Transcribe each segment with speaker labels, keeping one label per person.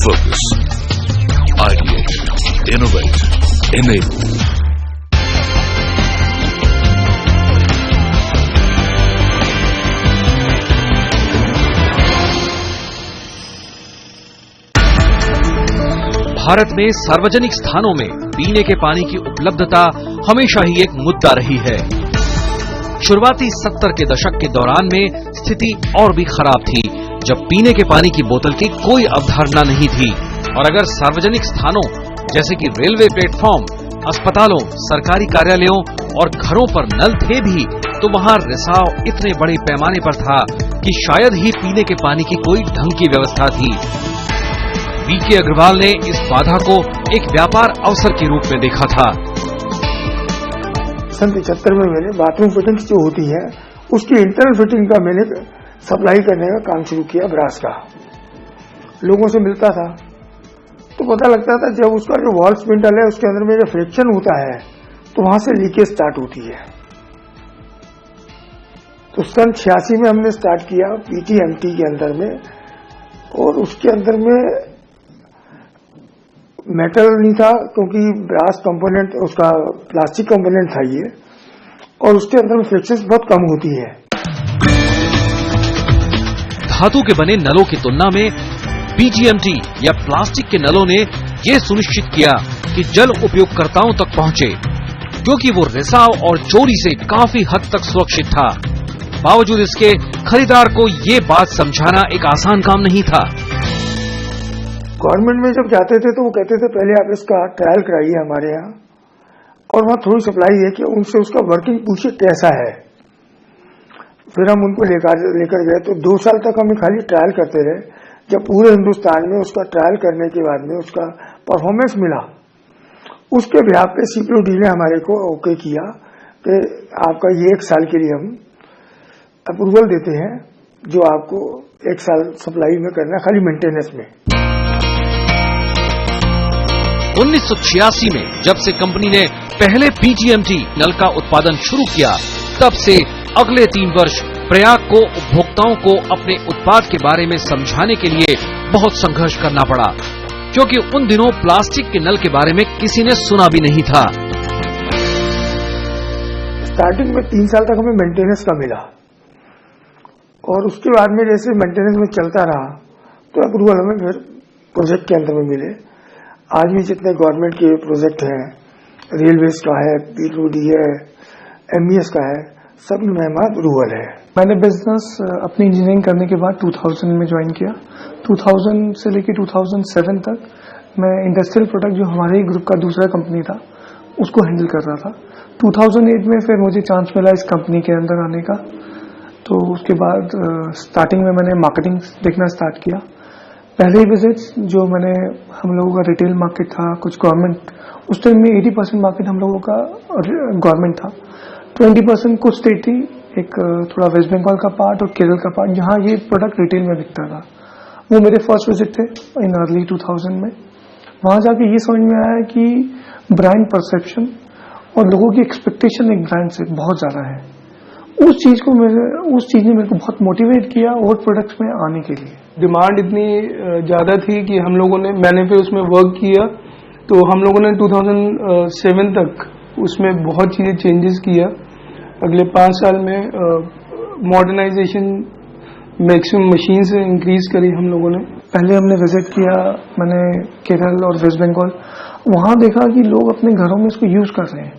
Speaker 1: Focus. Ideate. Innovate. Enable.
Speaker 2: Bharat में सार्वजनिक स्थानों में पीने के पानी की उपलब्धता हमेशा ही एक मुद्दा रही है। शुरुआती 70 के दशक के दौरान में स्थिति और भी खराब थी, जब पीने के पानी की बोतल की कोई अवधारणा नहीं थी और अगर सार्वजनिक स्थानों जैसे कि रेलवे प्लेटफॉर्म, अस्पतालों, सरकारी कार्यालयों और घरों पर नल थे भी तो वहां रिसाव इतने बड़े पैमाने पर था कि शायद ही पीने के पानी की कोई ढंग की व्यवस्था थी। वीके अग्रवाल ने इस बाधा को एक व्यापार अवसर के रूप में देखा था।
Speaker 3: सन 75 में मैंने बाथरूम फिटिंग्स जो होती है उसकी इंटरनल फिटिंग का मैंने सप्लाई करने का काम शुरू किया। ब्रास का लोगों से मिलता था तो पता लगता था जब उसका जो वॉल स्पिंडल है उसके अंदर में जो फ्रिक्शन होता है तो वहां से लीकेज स्टार्ट होती है। तो सन 86 में हमने स्टार्ट किया पीटीएमटी के अंदर में, और उसके अंदर में मेटल नहीं था क्योंकि ब्रास कंपोनेंट उसका प्लास्टिक कंपोनेंट था ये, और उसके अंदर में फ्रिक्शन बहुत कम होती है।
Speaker 2: धातु के बने नलों की तुलना में पीटीएमटी या प्लास्टिक के नलों ने ये सुनिश्चित किया कि जल उपयोगकर्ताओं तक पहुंचे, क्योंकि वो रिसाव और चोरी से काफी हद तक सुरक्षित था। बावजूद इसके खरीदार को ये बात समझाना एक आसान काम नहीं था।
Speaker 3: गवर्नमेंट में जब जाते थे तो वो कहते थे पहले आप इसका ट्रायल कराइए हमारे यहाँ, और वहाँ थोड़ी सप्लाई है कि उनसे उसका वर्किंग पूछिए कैसा है। फिर हम उनको लेकर गए तो 2 साल तक हमें खाली ट्रायल करते रहे। जब पूरे हिंदुस्तान में उसका ट्रायल करने के बाद में उसका परफॉर्मेंस मिला, उसके बिहाफ पे सीपीओडी ने हमारे को ओके किया कि आपका ये 1 साल के लिए हम अप्रूवल देते हैं, जो आपको 1 साल सप्लाई में करना खाली मेंटेनेंस में।
Speaker 2: 1986 में जब से कंपनी ने पहले पीटीएमटी नल का उत्पादन शुरू किया, तब से अगले 3 वर्ष प्रयाग को उपभोक्ताओं को अपने उत्पाद के बारे में समझाने के लिए बहुत संघर्ष करना पड़ा, क्योंकि उन दिनों प्लास्टिक के नल के बारे में किसी ने सुना भी नहीं था।
Speaker 3: स्टार्टिंग में 3 साल तक हमें मेंटेनेंस का मिला, और उसके बाद में जैसे मेंटेनेंस में चलता रहा तो अप्रूवल हमें फिर प्रोजेक्ट के अंदर में मिले। आज भी जितने गवर्नमेंट के प्रोजेक्ट हैं, रेलवेज का है, पीडब्ल्यूडी है, एमईएस का है, सब में हमारा अप्रूवल है।
Speaker 4: मैंने बिजनेस अपनी इंजीनियरिंग करने के बाद 2000 में ज्वाइन किया। 2000 से लेकर 2007 तक मैं इंडस्ट्रियल प्रोडक्ट, जो हमारे ही ग्रुप का दूसरा कंपनी था, उसको हैंडल कर रहा था। 2008 में फिर मुझे चांस मिला इस कंपनी के अंदर आने का, तो उसके बाद स्टार्टिंग में मैंने मार्केटिंग देखना स्टार्ट किया। पहले ही विजिट्स जो मैंने, हम लोगों का रिटेल मार्केट था, कुछ गवर्नमेंट, उस टाइम में 80% मार्केट हम लोगों का गवर्नमेंट था, 20% कुछ स्टेट थी, एक थोड़ा वेस्ट बंगाल का पार्ट और केरल का पार्ट, जहां ये प्रोडक्ट रिटेल में बिकता था। वो मेरे फर्स्ट विजिट थे इन अर्ली 2000 में। वहां जाके ये समझ में आया कि ब्रांड परसेप्शन और लोगों की एक्सपेक्टेशन एक ब्रांड से बहुत ज्यादा है। उस चीज ने मेरे को बहुत मोटिवेट किया और प्रोडक्ट्स में आने के लिए।
Speaker 5: डिमांड इतनी ज्यादा थी कि मैंने फिर उसमें वर्क किया, तो हम लोगों ने 2007 तक उसमें बहुत चीजें चेंजेस किया। अगले 5 साल में मॉडर्नाइजेशन मैक्सिमम मशीन से इंक्रीज करी हम लोगों ने।
Speaker 4: पहले हमने विजिट किया, मैंने केरल और वेस्ट बंगाल, वहां देखा कि लोग अपने घरों में इसको यूज कर रहे हैं,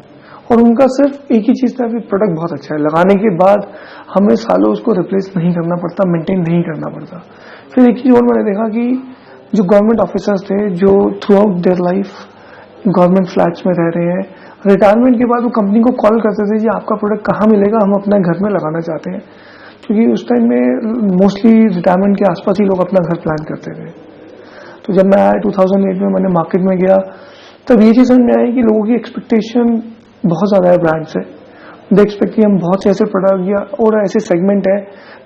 Speaker 4: और उनका सिर्फ एक ही चीज था कि प्रोडक्ट बहुत अच्छा है। लगाने के बाद हमें सालों उसको रिप्लेस नहीं करना पड़ता, मेंटेन नहीं करना पड़ता। फिर एक चीज और मैंने देखा कि जो गवर्नमेंट ऑफिसर्स थे, जो through out their life government flats में रह रहे हैं, रिटायरमेंट के बाद वो कंपनी को कॉल करते थे कि आपका प्रोडक्ट कहाँ मिलेगा, हम अपने घर में लगाना चाहते हैं, क्योंकि उस टाइम में मोस्टली रिटायरमेंट के आसपास ही लोग अपना घर प्लान करते थे। तो जब मैं आया 2008 में, मैंने मार्केट में गया, तब ये चीज समझ में आई कि लोगों की एक्सपेक्टेशन बहुत ज्यादा है ब्रांड से। दे एक्सपेक्ट कि हम बहुत से ऐसे प्रोडक्ट या और ऐसे सेगमेंट है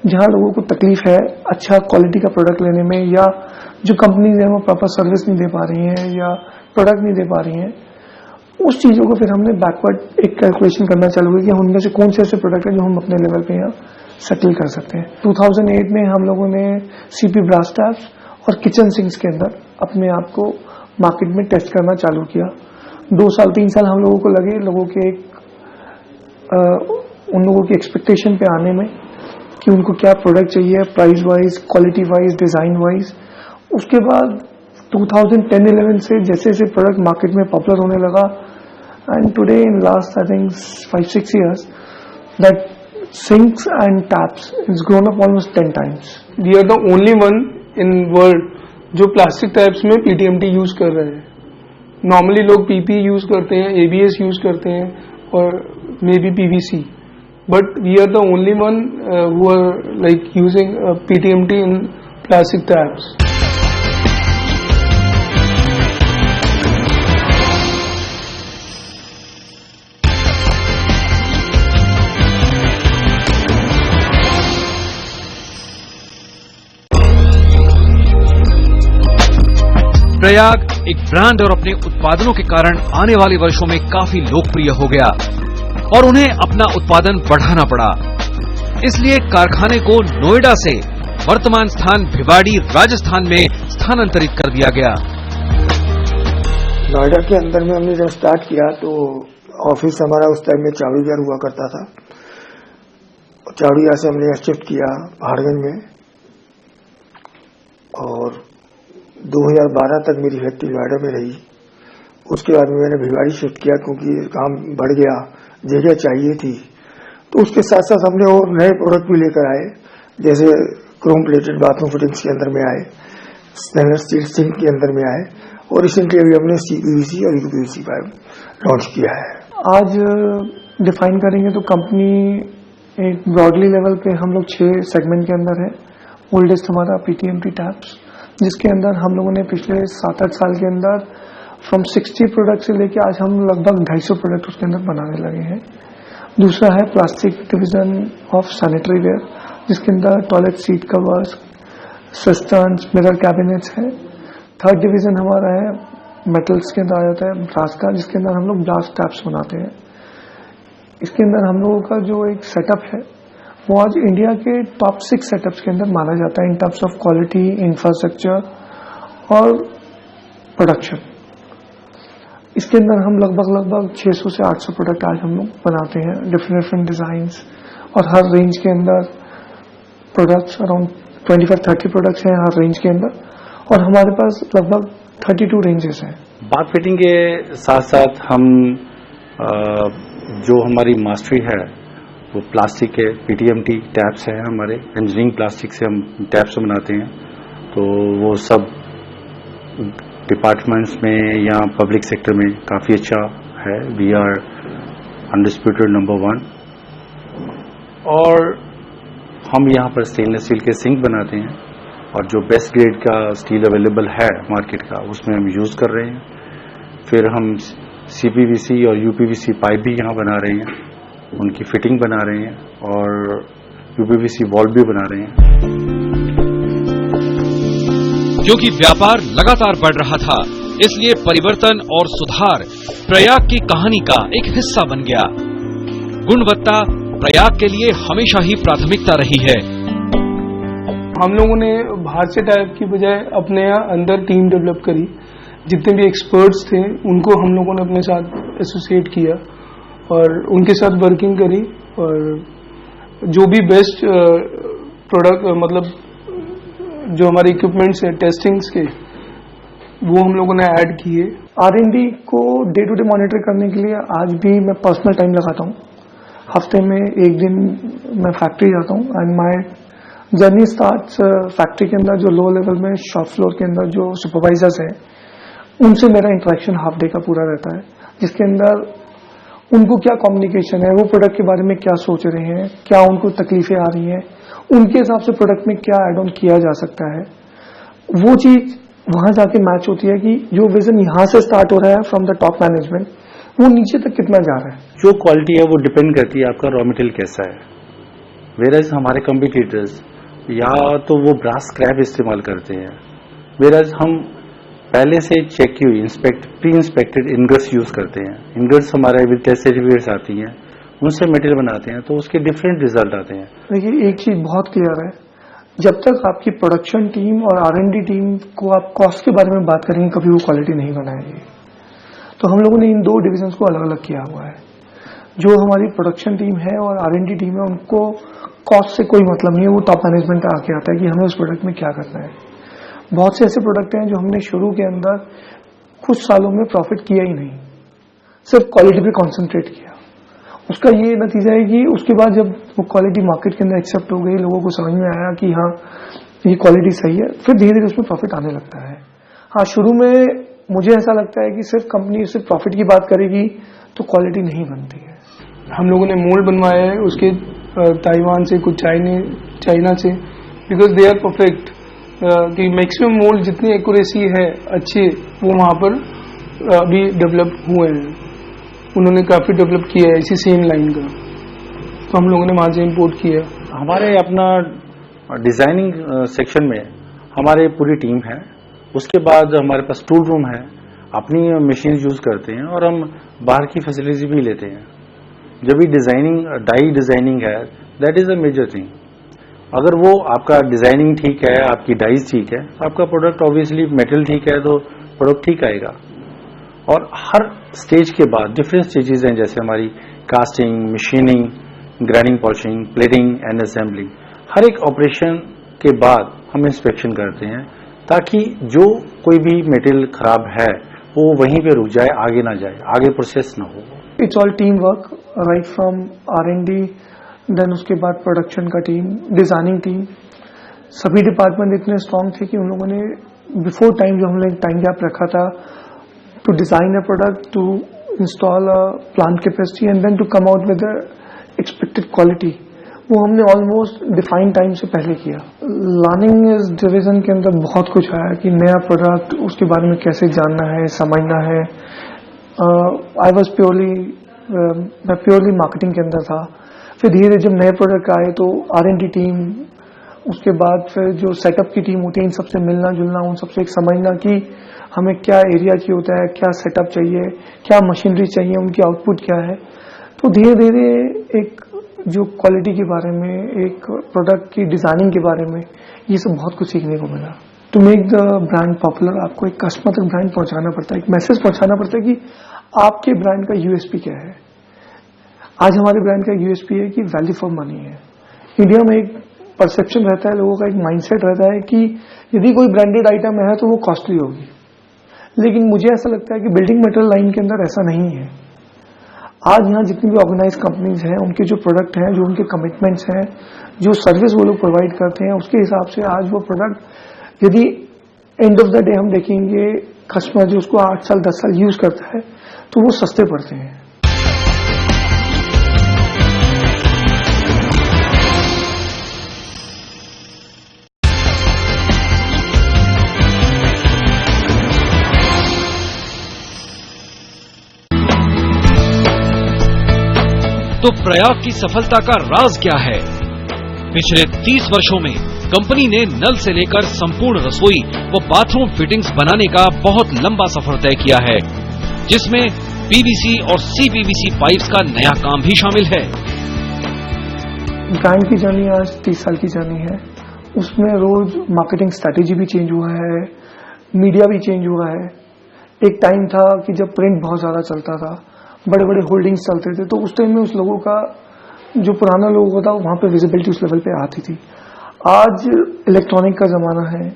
Speaker 4: जहां लोगों को तकलीफ है अच्छा क्वालिटी का प्रोडक्ट लेने में, या जो कंपनीज है वो प्रॉपर सर्विस नहीं दे पा रही हैं या प्रोडक्ट नहीं दे पा रही हैं। उस चीजों को फिर हमने बैकवर्ड एक कैलकुलेशन करना चालू किया कि उनमें से कौन से ऐसे प्रोडक्ट है जो हम अपने लेवल पे यहाँ सेटल कर सकते हैं। 2008 में हम लोगों ने सीपी ब्रास टैप्स और किचन सिंक्स के अंदर अपने आप को मार्केट में टेस्ट करना चालू किया। 2 साल 3 साल हम लोगों को लगे, लोगों के उन लोगों की एक्सपेक्टेशन पे आने में कि उनको क्या प्रोडक्ट चाहिए, price wise, quality wise, design wise. उसके बाद 2010-11 से जैसे जैसे प्रोडक्ट मार्केट में पॉपुलर होने लगा, and today in last I think 5-6 years that sinks and taps it's grown up almost 10 times.
Speaker 5: We are the only one in world जो plastic taps में PTMT यूज कर रहे हैं। नॉर्मली लोग PP use करते हैं, ABS यूज करते हैं और maybe PVC, but we are the only one who are like using PTMT in plastic taps.
Speaker 2: Prayag एक ब्रांड और अपने उत्पादनों के कारण आने वाले वर्षों में काफी लोकप्रिय हो गया और उन्हें अपना उत्पादन बढ़ाना पड़ा। इसलिए कारखाने को नोएडा से वर्तमान स्थान भिवाड़ी राजस्थान में स्थानांतरित कर दिया गया।
Speaker 3: नोएडा के अंदर में हमने जब स्टार्ट किया तो ऑफिस हमारा उस टाइम में चावड़ीयार हुआ करता था। चावड़ीयार से हमने शिफ्ट किया पहाड़गंज में, और 2012 तक मेरी फैक्ट्री नोएडा में रही। उसके बाद में मैंने भिवाड़ी शिफ्ट किया क्योंकि काम बढ़ गया, जगह चाहिए थी। तो उसके साथ साथ हमने और नए प्रोडक्ट भी लेकर आए, जैसे क्रोम प्लेटेड बाथरूम फिटिंग्स के अंदर में आए, स्टेनलेस स्टील सिंक के अंदर में आए, और रिसेंटली अभी हमने CPVC और UPVC पाइप लॉन्च किया है।
Speaker 4: आज डिफाइन करेंगे तो कंपनी एक ब्रॉडली लेवल पे हम लोग 6 सेगमेंट के अंदर है। ओल्डेस्ट हमारा PTMT टैप्स, जिसके अंदर हम लोगों ने पिछले 7-8 साल के अंदर फ्रॉम 60 प्रोडक्ट से लेके आज हम लगभग 250 प्रोडक्ट उसके अंदर बनाने लगे हैं। दूसरा है plastic division of sanitary ware, जिसके अंदर toilet seat covers, cisterns, mirror cabinets है। थर्ड डिवीजन हमारा है मेटल्स के अंदर आ जाता है ब्रास का, जिसके अंदर हम लोग ब्रास टैप्स बनाते हैं। इसके अंदर हम लोगों का जो एक सेटअप है वो आज इंडिया के टॉप 6 सेटअप्स के अंदर माना जाता है in terms of quality, infrastructure और प्रोडक्शन। इसके अंदर हम लगभग 600 से 800 प्रोडक्ट आज हम लोग बनाते हैं, डिफरेंट डिजाइंस, और हर रेंज के अंदर प्रोडक्ट्स अराउंड 25-30 प्रोडक्ट्स हैं हर रेंज के अंदर, और हमारे पास लगभग 32 रेंजेस हैं।
Speaker 6: बाथ फिटिंग के साथ साथ हम जो हमारी मास्टरी है वो प्लास्टिक के PTMT टैप्स हैं हमारे, इंजीनियरिंग प्लास्टिक से हम टैप्स बनाते हैं। तो वो सब डिपार्टमेंट्स में या पब्लिक सेक्टर में काफ़ी अच्छा है। We are undisputed number 1। और हम यहाँ पर स्टेनलेस स्टील के सिंक बनाते हैं, और जो बेस्ट ग्रेड का स्टील अवेलेबल है मार्केट का उसमें हम यूज़ कर रहे हैं। फिर हम CPVC और UPVC पाइप भी यहाँ बना रहे हैं, उनकी फिटिंग बना रहे हैं, और UPVC वॉल भी बना रहे हैं।
Speaker 2: क्योंकि व्यापार लगातार बढ़ रहा था, इसलिए परिवर्तन और सुधार प्रयाग की कहानी का एक हिस्सा बन गया। गुणवत्ता प्रयाग के लिए हमेशा ही प्राथमिकता रही है।
Speaker 5: हम लोगों ने बाहर से टाइप की बजाय अपने यहाँ अंदर टीम डेवलप करी। जितने भी एक्सपर्ट्स थे उनको हम लोगों ने अपने साथ एसोसिएट किया और उनके साथ वर्किंग करी, और जो भी बेस्ट प्रोडक्ट मतलब जो हमारे इक्विपमेंट्स हैं टेस्टिंग्स के, वो हम लोगों ने ऐड किए।
Speaker 4: R&D को डे टू डे मॉनिटर करने के लिए आज भी मैं पर्सनल टाइम लगाता हूँ। हफ्ते में एक दिन मैं फैक्ट्री जाता हूँ, and my journey starts factory के अंदर जो लो लेवल में शॉप फ्लोर के अंदर जो सुपरवाइजर्स हैं उनसे मेरा इंटरेक्शन हाफ डे का पूरा रहता है, जिसके अंदर उनको क्या कम्युनिकेशन है, वो प्रोडक्ट के बारे में क्या सोच रहे हैं, क्या उनको तकलीफें आ रही हैं, उनके हिसाब से प्रोडक्ट में क्या एड ऑन किया जा सकता है। वो चीज वहां जाके मैच होती है कि जो विजन यहां से स्टार्ट हो रहा है फ्रॉम द टॉप मैनेजमेंट, वो नीचे तक कितना जा रहा है।
Speaker 6: जो क्वालिटी है वो डिपेंड करती है आपका रॉ मटेरियल कैसा है। वेराज हमारे कम्पिटिटर्स या तो वो ब्रास स्क्रैप इस्तेमाल करते हैं, वेराज हम पहले से चेक की हुई प्री इंस्पेक्टेड इनगट्स यूज करते हैं। इनगट्स हमारे विद टेस्ट सर्टिफिकेट्स आती हैं, उनसे मटेरियल बनाते हैं, तो उसके डिफरेंट रिजल्ट आते हैं।
Speaker 4: देखिए एक चीज बहुत क्लियर है, जब तक आपकी प्रोडक्शन टीम और R&D टीम को आप कॉस्ट के बारे में बात करेंगे, कभी वो क्वालिटी नहीं बनाएगी। तो हम लोगों ने इन दो डिविजन्स को अलग अलग किया हुआ है। जो हमारी प्रोडक्शन टीम है और R&D टीम है, उनको कॉस्ट से कोई मतलब नहीं है, वो टॉप मैनेजमेंट का आके आता है कि हमें उस प्रोडक्ट में क्या करना है। बहुत से ऐसे प्रोडक्ट हैं जो हमने शुरू के अंदर कुछ सालों में प्रॉफिट किया ही नहीं, सिर्फ क्वालिटी पे कॉन्सेंट्रेट किया। उसका ये नतीजा है कि उसके बाद जब वो क्वालिटी मार्केट के अंदर एक्सेप्ट हो गई, लोगों को समझ में आया कि हाँ ये क्वालिटी सही है, फिर धीरे धीरे उसमें प्रॉफिट आने लगता है। हाँ, शुरू में मुझे ऐसा लगता है कि सिर्फ कंपनी सिर्फ प्रॉफिट की बात करेगी तो क्वालिटी नहीं बनती है।
Speaker 5: हम लोगों ने मोल्ड बनवाया है उसके ताइवान से, कुछ चाइना से, बिकॉज दे आर परफेक्ट। कि मैक्सिमम मोल्ड जितनी एक्यूरेसी है अच्छे, वो वहाँ पर अभी डेवलप हुए हैं। उन्होंने काफ़ी डेवलप किया है इसी सेम लाइन का, तो हम लोगों ने वहाँ से इम्पोर्ट किया।
Speaker 6: हमारे अपना डिज़ाइनिंग सेक्शन में हमारे पूरी टीम है। उसके बाद हमारे पास टूल रूम है, अपनी मशीन यूज़ करते हैं और हम बाहर की फैसिलिटी भी लेते हैं। जब भी डिज़ाइनिंग, डाई डिज़ाइनिंग है, that is a major thing. अगर वो आपका डिज़ाइनिंग ठीक है, आपकी डाइज ठीक है, आपका प्रोडक्ट ऑब्वियसली मेटल ठीक है तो प्रोडक्ट ठीक आएगा। और हर स्टेज के बाद डिफरेंट स्टेजेस हैं, जैसे हमारी casting, machining, grinding, polishing, plating and assembling. हर एक ऑपरेशन के बाद हम इंस्पेक्शन करते हैं ताकि जो कोई भी मटेरियल खराब है वो वहीं पे रुक जाए, आगे ना जाए, आगे प्रोसेस ना हो।
Speaker 4: It's all team work, right from R&D, then उसके बाद प्रोडक्शन का टीम, डिजाइनिंग टीम, सभी डिपार्टमेंट इतने स्ट्रांग थे कि उन लोगों ने बिफोर टाइम, जो हमने टाइम गैप रखा था to design a product, to install a plant capacity and then to come out with expected quality, वो हमने ऑलमोस्ट डिफाइंड टाइम से पहले किया। लर्निंग इस डिवीजन के अंदर बहुत कुछ आया कि नया प्रोडक्ट, उसके बारे में कैसे जानना है, समझना है। आई वॉज मैं प्योरली मार्केटिंग के अंदर था। फिर धीरे जब नए प्रोडक्ट आए तो R&D टीम, उसके बाद फिर जो सेटअप की टीम होती है, इन सबसे मिलना जुलना, उन सबसे एक समझना कि हमें क्या एरिया चाहिए होता है, क्या सेटअप चाहिए, क्या मशीनरी चाहिए, उनकी आउटपुट क्या है। तो धीरे धीरे एक जो क्वालिटी के बारे में, एक प्रोडक्ट की डिजाइनिंग के बारे में, ये सब बहुत कुछ सीखने को मिला। To make the brand popular, आपको एक कस्टमर तक ब्रांड पहुंचाना पड़ता है, एक मैसेज पहुंचाना पड़ता है कि आपके ब्रांड का USP क्या है। आज हमारे ब्रांड का USP है कि वैल्यू फॉर मनी है। इंडिया में एक परसेप्शन रहता है, लोगों का एक माइंडसेट रहता है कि यदि कोई ब्रांडेड आइटम है तो वो कॉस्टली होगी, लेकिन मुझे ऐसा लगता है कि बिल्डिंग मटेरियल लाइन के अंदर ऐसा नहीं है। आज यहाँ जितनी भी ऑर्गेनाइज कंपनीज हैं, उनके जो प्रोडक्ट हैं, जो उनके कमिटमेंट्स हैं, जो सर्विस वो लोग प्रोवाइड करते हैं, उसके हिसाब से आज वो प्रोडक्ट, यदि एंड ऑफ द डे हम देखेंगे कस्टमर जो उसको 8 साल 10 साल यूज करता है तो वो सस्ते पड़ते हैं।
Speaker 2: तो प्रयाग की सफलता का राज क्या है? पिछले 30 वर्षों में कंपनी ने नल से लेकर संपूर्ण रसोई व बाथरूम फिटिंग्स बनाने का बहुत लंबा सफर तय किया है, जिसमें PVC और CPVC पाइप्स का नया काम भी शामिल है।
Speaker 4: ब्रांड की जर्नी आज 30 साल की जर्नी है। उसमें रोज मार्केटिंग स्ट्रैटेजी भी चेंज हुआ है, मीडिया भी चेंज हुआ है। एक टाइम था कि जब प्रिंट बहुत ज्यादा चलता था, बड़े बड़े होल्डिंग्स चलते थे, तो उस टाइम में उस लोगों का, जो पुराना लोगों का था, वहां पे विजिबिलिटी उस लेवल पे आती थी। आज इलेक्ट्रॉनिक का जमाना है।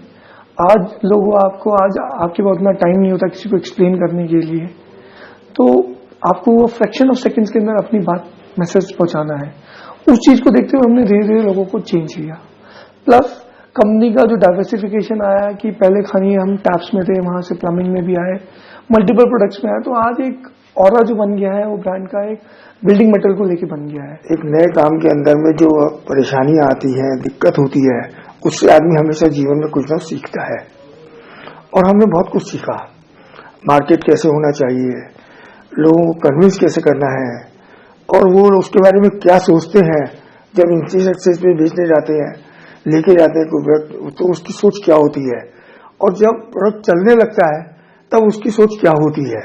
Speaker 4: आज लोगों आपको, आज आपके पास उतना टाइम नहीं होता किसी को एक्सप्लेन करने के लिए, तो आपको वो फ्रैक्शन ऑफ सेकंड्स के अंदर अपनी बात, मैसेज पहुंचाना है। उस चीज को देखते हुए हमने धीरे धीरे लोगों को चेंज किया। प्लस कंपनी का जो डाइवर्सिफिकेशन आया कि पहले खाली हम टैप्स में थे, वहां से प्लम्बिंग में भी आए, मल्टीपल प्रोडक्ट्स में आए, तो आज एक ऑरा जो बन गया है वो ब्रांड का एक बिल्डिंग मटेरियल को लेके बन गया है।
Speaker 3: एक नए काम के अंदर में जो परेशानियां आती हैं, दिक्कत होती है, उससे आदमी हमेशा जीवन में कुछ ना सीखता है। और हमने बहुत कुछ सीखा, मार्केट कैसे होना चाहिए, लोगों को कन्विंस कैसे करना है, और वो उसके बारे में क्या सोचते हैं जब इंस्टीट्यूट पे बेचने जाते हैं, लेके जाते हैं कोई प्रोडक्ट, तो उसकी सोच क्या होती है, और जब प्रोडक्ट चलने लगता है तब उसकी सोच क्या होती है।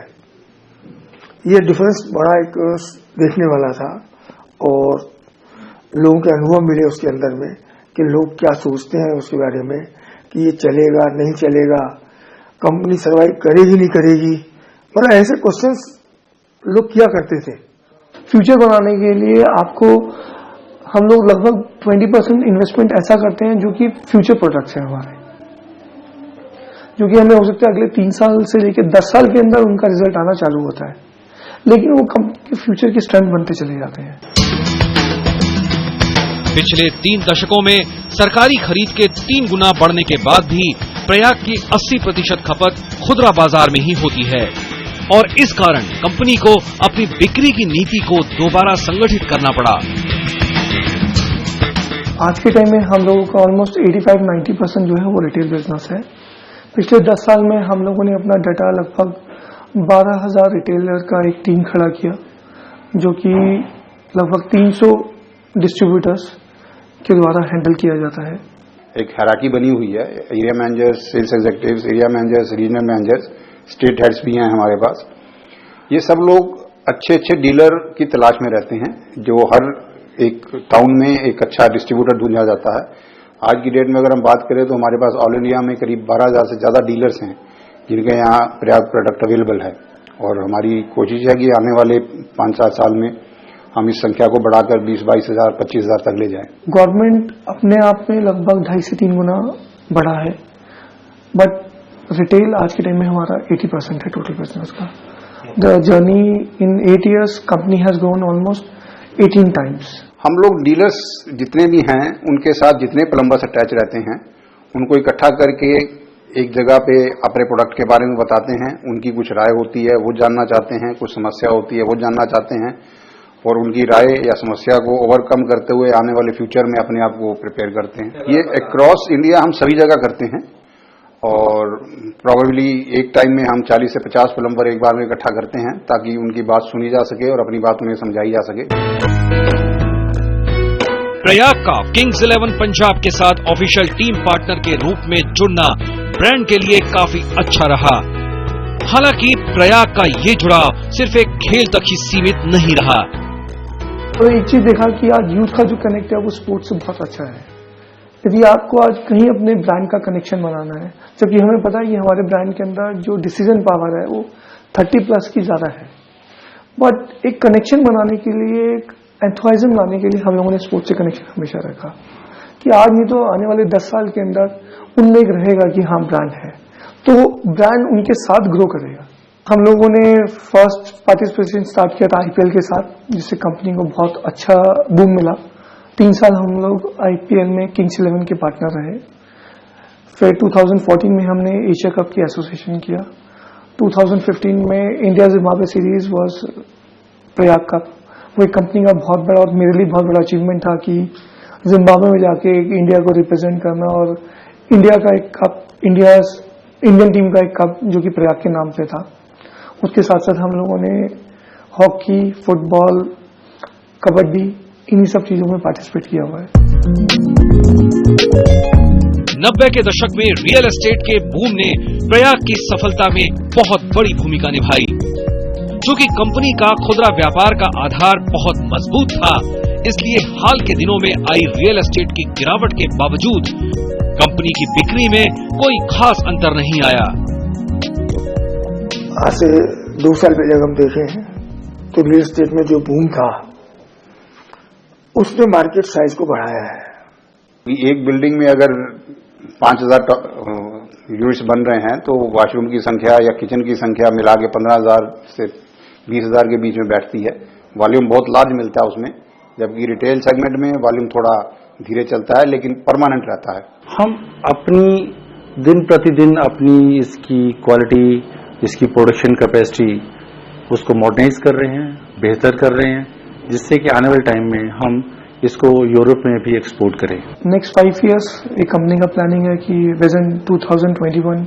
Speaker 3: ये डिफरेंस बड़ा एक देखने वाला था, और लोगों के अनुभव मिले उसके अंदर में कि लोग क्या सोचते हैं उसके बारे में, कि ये चलेगा नहीं चलेगा, कंपनी सर्वाइव करेगी नहीं करेगी, मतलब ऐसे क्वेश्चंस लोग किया करते थे।
Speaker 4: फ्यूचर बनाने के लिए आपको हम लोग लगभग 20% इन्वेस्टमेंट ऐसा करते हैं जो कि फ्यूचर प्रोडक्ट्स हैं हमारे, जो कि हमें हो सकता है अगले 3 साल से लेकर 10 साल के अंदर उनका रिजल्ट आना चालू होता है, लेकिन वो कंपनी के फ्यूचर की स्ट्रेंथ बनते चले जाते हैं।
Speaker 2: पिछले 3 दशकों में सरकारी खरीद के 3 गुना बढ़ने के बाद भी प्रयाग की 80% खपत खुदरा बाजार में ही होती है और इस कारण कंपनी को अपनी बिक्री की नीति को दोबारा संगठित करना पड़ा।
Speaker 4: आज के टाइम में हम लोगों का ऑलमोस्ट 85-90% जो है वो रिटेल बिजनेस है। पिछले 10 साल में हम लोगों ने अपना डाटा लगभग 12,000 रिटेलर का एक टीम खड़ा किया, जो कि लगभग 300 डिस्ट्रीब्यूटर्स के द्वारा हैंडल किया जाता है।
Speaker 7: एक हायरार्की बनी हुई है, area managers, sales executives, area managers, regional managers, state heads भी हैं हमारे पास। ये सब लोग अच्छे डीलर की तलाश में रहते हैं, जो हर एक टाउन में एक अच्छा डिस्ट्रीब्यूटर ढूंढा जाता है। आज की डेट में अगर हम बात करें तो हमारे पास ऑल इंडिया में करीब 12,000 से ज्यादा डीलर्स हैं जिनके यहाँ पर्याप्त प्रोडक्ट अवेलेबल है, और हमारी कोशिश है कि आने वाले 5-7 साल में हम इस संख्या को बढ़ाकर 20-22,000, 25,000 तक ले जाएं।
Speaker 4: गवर्नमेंट अपने आप में लगभग 2.5 से 3 गुना बढ़ा है, बट रिटेल आज के टाइम में हमारा 80% है टोटल बिजनेस का। The journey in 8 years company has grown almost 18 times।
Speaker 7: हम लोग डीलर्स जितने भी हैं उनके साथ जितने प्लम्बर्स अटैच रहते हैं उनको इकट्ठा करके एक जगह पे अपने प्रोडक्ट के बारे में बताते हैं। उनकी कुछ राय होती है, वो जानना चाहते हैं, कुछ समस्या होती है, वो जानना चाहते हैं, और उनकी राय या समस्या को ओवरकम करते हुए आने वाले फ्यूचर में अपने आप को प्रिपेयर करते हैं। ये अक्रॉस इंडिया हम सभी जगह करते हैं, और प्रोबेबली एक टाइम में हम 40 से 50 प्लम्बर एक बार में इकट्ठा करते हैं ताकि उनकी बात सुनी जा सके और अपनी बात उन्हें समझाई जा सके।
Speaker 2: प्रयाग का किंग्स 11 पंजाब के साथ ऑफिशियल टीम पार्टनर के रूप में जुड़ना ब्रांड के लिए काफी अच्छा रहा। हालांकि प्रयाग का ये जुड़ाव सिर्फ एक खेल तक ही सीमित नहीं रहा।
Speaker 4: तो एक चीज देखा कि आज यूथ का जो कनेक्ट है वो स्पोर्ट्स से बहुत अच्छा है। यदि आपको आज कहीं अपने ब्रांड का कनेक्शन बनाना है, जबकि हमें पता है कि हमारे ब्रांड के अंदर जो डिसीजन पावर है वो 30+ की ज्यादा है, बट एक कनेक्शन बनाने के लिए, एक एंथुसियाज्म लाने के लिए हम लोगों ने स्पोर्ट्स से कनेक्शन हमेशा रखा कि आज नहीं तो आने वाले 10 साल के अंदर उनमें एक रहेगा कि हाँ ब्रांड है, तो ब्रांड उनके साथ ग्रो करेगा। हम लोगों ने फर्स्ट पार्टिसिपेशन स्टार्ट किया था IPL के साथ, जिससे कंपनी को बहुत अच्छा बूम मिला। 3 साल हम लोग IPL में किंग्स 11 के पार्टनर रहे। फिर 2014 में हमने एशिया कप की एसोसिएशन किया। 2015 में India Zimbabwe series was Prayag cup. वो एक कंपनी का बहुत बड़ा और मेरे लिए बहुत बड़ा अचीवमेंट था कि जिम्बाब्वे में जाके इंडिया को रिप्रेजेंट करना और इंडिया का एक कप, इंडियन टीम का एक कप जो कि प्रयाग के नाम पे था। उसके साथ साथ हम लोगों ने हॉकी, फुटबॉल, कबड्डी, इन्हीं सब चीजों में पार्टिसिपेट किया हुआ है।
Speaker 2: 90 के दशक में रियल एस्टेट के बूम ने प्रयाग की सफलता में बहुत बड़ी भूमिका निभाई। चूंकि कंपनी का खुदरा व्यापार का आधार बहुत मजबूत था, इसलिए हाल के दिनों में आई रियल एस्टेट की गिरावट के बावजूद कंपनी की बिक्री में कोई खास अंतर नहीं आया।
Speaker 3: आज से 2 साल पहले अगर हम देखें तो रियल एस्टेट में जो बूम था उसने मार्केट साइज को बढ़ाया है।
Speaker 7: एक बिल्डिंग में अगर 5,000 यूनिट्स बन रहे हैं तो वॉशरूम की संख्या या किचन की संख्या मिला के 15,000 से 20,000 के बीच में बैठती है। वॉल्यूम बहुत लार्ज मिलता है उसमें, जबकि रिटेल सेगमेंट में वॉल्यूम थोड़ा धीरे चलता है लेकिन परमानेंट रहता है।
Speaker 6: हम अपनी दिन प्रतिदिन अपनी इसकी क्वालिटी, इसकी प्रोडक्शन कैपेसिटी उसको मॉडर्नाइज कर रहे हैं, बेहतर कर रहे हैं, जिससे कि आने वाले टाइम में हम इसको यूरोप में भी एक्सपोर्ट करें।
Speaker 4: नेक्स्ट 5 years एक कंपनी का प्लानिंग है कि विजन 2021,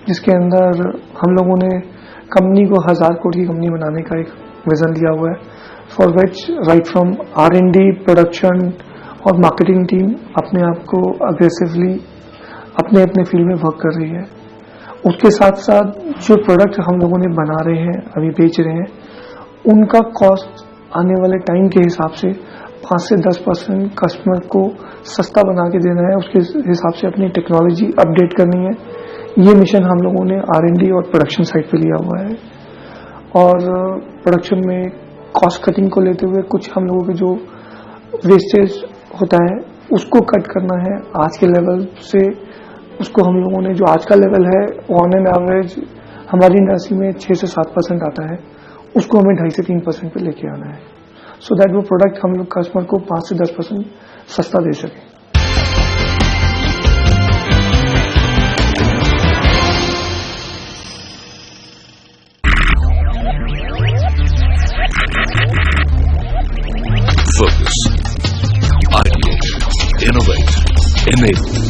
Speaker 4: जिसके अंदर हम लोगों ने कंपनी को 1000 करोड़ की कंपनी बनाने का एक विजन लिया हुआ है, for which right from R&D, production और मार्केटिंग टीम अपने आप को अग्रेसिवली अपने अपने फील्ड में वर्क कर रही है। उसके साथ साथ जो प्रोडक्ट हम लोगों ने बना रहे हैं, अभी बेच रहे हैं, उनका कॉस्ट आने वाले टाइम के हिसाब से 5 से 10% कस्टमर को सस्ता बना के देना है, उसके हिसाब से अपनी टेक्नोलॉजी अपडेट करनी है। ये मिशन हम लोगों ने R&D और प्रोडक्शन साइड पे लिया हुआ है। और प्रोडक्शन में कॉस्ट कटिंग को लेते हुए कुछ हम लोगों के जो वेस्टेज होता है उसको कट करना है आज के लेवल से। उसको हम लोगों ने, जो आज का लेवल है ऑन एन एवरेज हमारी इंडस्ट्री में 6 से 7% आता है, उसको हमें 2.5 से 3% पे लेके आना है, सो दैट वो प्रोडक्ट हम लोग कस्टमर को 5 से 10% सस्ता दे सकें।
Speaker 1: Focus, ideate, innovate, enable.